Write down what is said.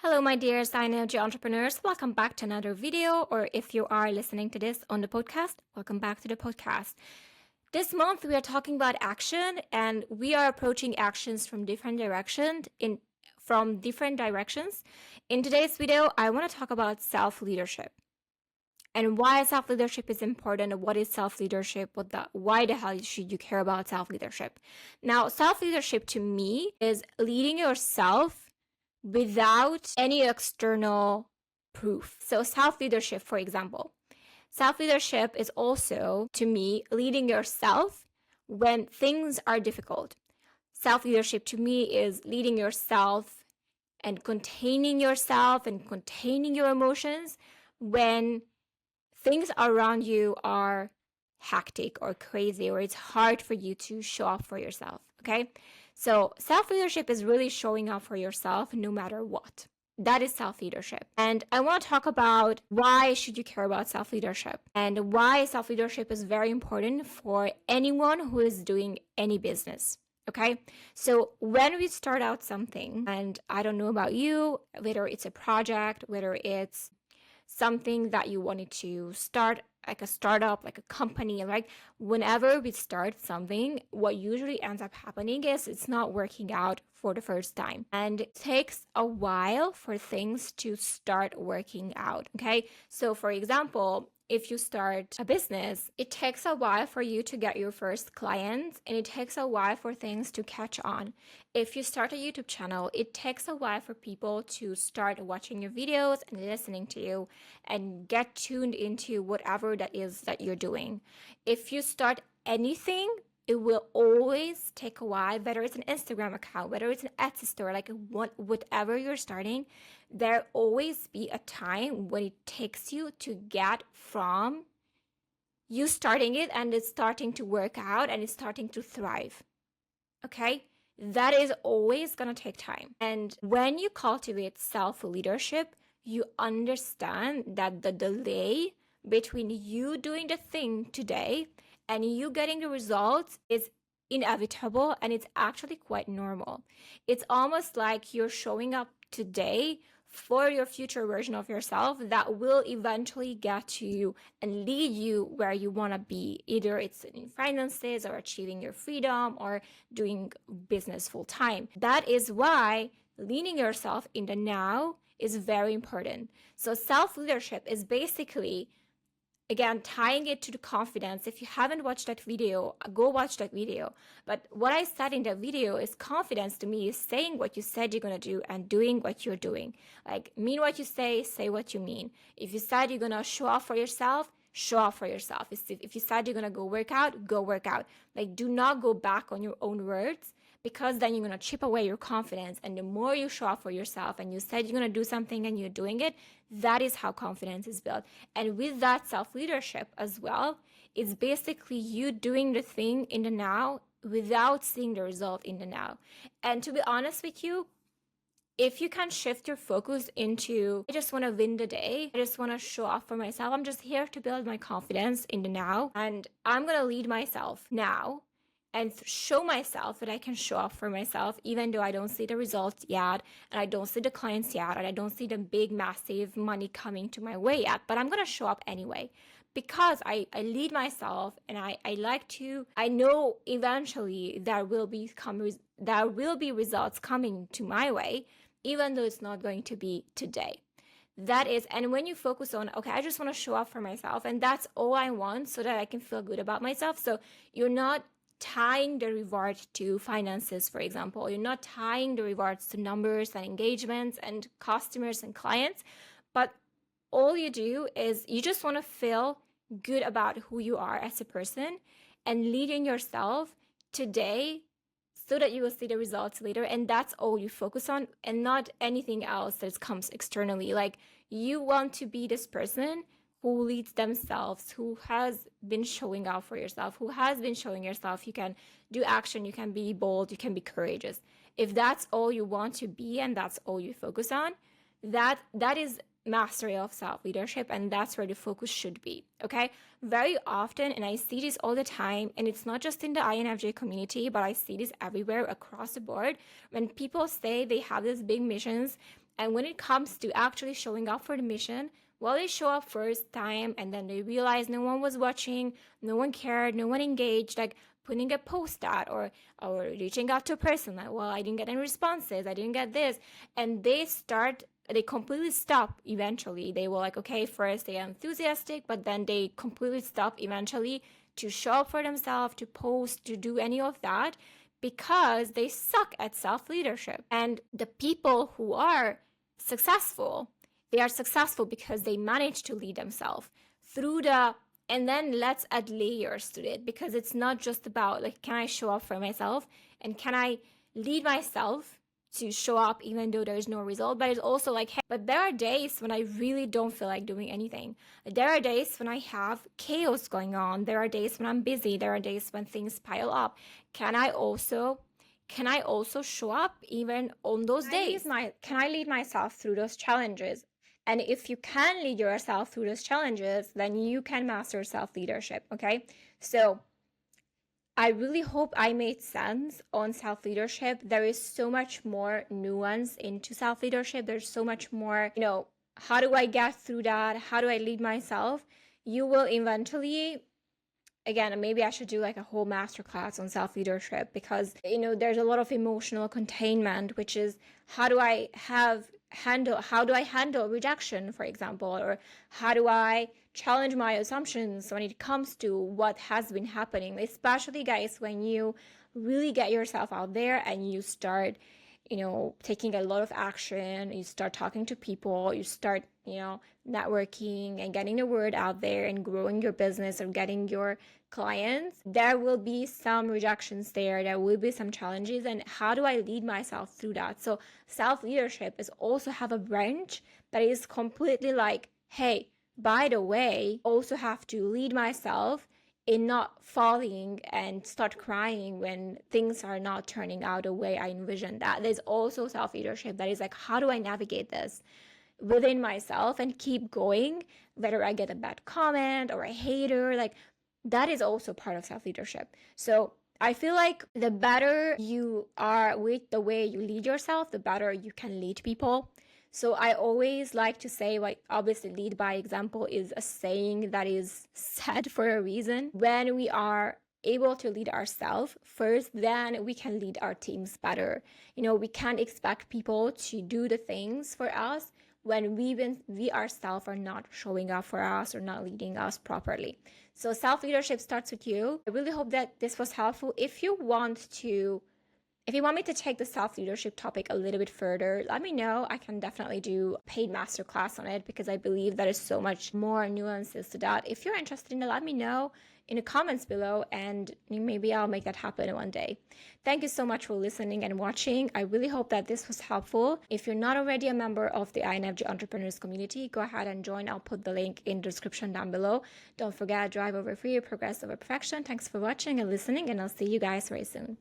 Hello, my dears INFJ Entrepreneurs. Welcome back to another video, or if you are listening to this on the podcast, welcome back to the podcast. This month, we are talking about action, and we are approaching actions from different directions. In today's video, I want to talk about self-leadership and why self-leadership is important. What is self-leadership? Why the hell should you care about self-leadership? Now, self-leadership to me is leading yourself without any external proof. So self-leadership, for example. Self-leadership is also, to me, leading yourself when things are difficult. Self-leadership to me is leading yourself and containing yourself and containing your emotions when things around you are hectic or crazy, or it's hard for you to show up for yourself, okay? So self-leadership is really showing up for yourself no matter what. That is self-leadership. And I want to talk about why should you care about self-leadership and why self-leadership is very important for anyone who is doing any business. Okay, so when we start out something, and I don't know about you, whether it's a project, whether it's something that you wanted to start, like a startup, like a company, like whenever we start something, what usually ends up happening is it's not working out for the first time. And it takes a while for things to start working out. Okay. So for example, if you start a business, it takes a while for you to get your first clients, and it takes a while for things to catch on. If you start a YouTube channel, it takes a while for people to start watching your videos and listening to you and get tuned into whatever that is that you're doing. If you start anything, it will always take a while, whether it's an Instagram account, whether it's an Etsy store, like whatever you're starting, there always be a time when it takes you to get from you starting it and it's starting to work out and it's starting to thrive. Okay? That is always going to take time. And when you cultivate self-leadership, you understand that the delay between you doing the thing today and you getting the results is inevitable, and it's actually quite normal. It's almost like you're showing up today for your future version of yourself that will eventually get to you and lead you where you want to be. Either it's in finances or achieving your freedom or doing business full time. That is why leading yourself in the now is very important. So self-leadership is basically, again, tying it to the confidence. If you haven't watched that video, go watch that video. But what I said in that video is confidence to me is saying what you said you're going to do and doing what you're doing. Like, mean what you say what you mean. If you said you're going to show up for yourself, show up for yourself. If you said you're going to go work out, go work out. Like, do not go back on your own words, because then you're going to chip away your confidence. And the more you show up for yourself and you said you're going to do something and you're doing it, that is how confidence is built. And with that self-leadership as well, it's basically you doing the thing in the now without seeing the result in the now. And to be honest with you, if you can shift your focus into, I just want to win the day, I just want to show off for myself, I'm just here to build my confidence in the now, and I'm going to lead myself now and show myself that I can show up for myself, even though I don't see the results yet, and I don't see the clients yet, and I don't see the big, massive money coming to my way yet, but I'm going to show up anyway, because I lead myself, and I know eventually there will be results coming to my way, even though it's not going to be today. That is, and when you focus on, okay, I just want to show up for myself, and that's all I want so that I can feel good about myself. So you're not tying the reward to finances, for example. You're not tying the rewards to numbers and engagements and customers and clients, but all you do is you just want to feel good about who you are as a person and leading yourself today so that you will see the results later. And that's all you focus on, and not anything else that comes externally. Like, you want to be this person who leads themselves, who has been showing out for yourself, who has been showing yourself you can do action, you can be bold, you can be courageous. If that's all you want to be and that's all you focus on, that is mastery of self-leadership, and that's where the focus should be, okay? Very often, and I see this all the time, and it's not just in the INFJ community, but I see this everywhere across the board, when people say they have these big missions And when it comes to actually showing up for the mission, well, they show up first time and then they realize no one was watching, no one cared, no one engaged, like putting a post out or reaching out to a person like, well, I didn't get any responses, I didn't get this. And they completely stop eventually. They will like, okay, first they are enthusiastic, but then they completely stop eventually to show up for themselves, to post, to do any of that, because they suck at self-leadership. And the people who are successful, they are successful because they manage to lead themselves through and then let's add layers to it, because it's not just about like, can I show up for myself and can I lead myself to show up even though there's no result, but it's also like, hey, but there are days when I really don't feel like doing anything. There are days when I have chaos going on. There are days when I'm busy. There are days when things pile up. Can I also show up even on those days? Can I lead myself through those challenges? And if you can lead yourself through those challenges, then you can master self-leadership, okay? So I really hope I made sense on self-leadership. There is so much more nuance into self-leadership. There's so much more, how do I get through that? How do I lead myself? You will eventually, again, maybe I should do like a whole masterclass on self-leadership, because, there's a lot of emotional containment, which is how do I handle rejection, for example, or how do I challenge my assumptions when it comes to what has been happening, especially guys, when you really get yourself out there and you start taking a lot of action, you start talking to people, you start networking and getting the word out there and growing your business or getting your clients. There will be some rejections there will be some challenges, and how do I lead myself through that? So self-leadership is also have a branch that is completely like, hey, by the way, also have to lead myself in not falling and start crying when things are not turning out the way I envisioned. That there's also self-leadership that is like, how do I navigate this within myself and keep going, whether I get a bad comment or a hater, like that is also part of self-leadership. So I feel like the better you are with the way you lead yourself, the better you can lead people. So I always like to say, like, obviously lead by example is a saying that is said for a reason. When we are able to lead ourselves first, then we can lead our teams better. We can't expect people to do the things for us when we ourselves are not showing up for us or not leading us properly. So self-leadership starts with you. I really hope that this was helpful. If you want me to take the self-leadership topic a little bit further, let me know. I can definitely do a paid masterclass on it, because I believe there is so much more nuances to that. If you're interested in it, let me know in the comments below, and maybe I'll make that happen one day. Thank you so much for listening and watching. I really hope that this was helpful. If you're not already a member of the INFJ Entrepreneurs community, go ahead and join. I'll put the link in the description down below. Don't forget, drive over fear, progress over perfection. Thanks for watching and listening, and I'll see you guys very soon.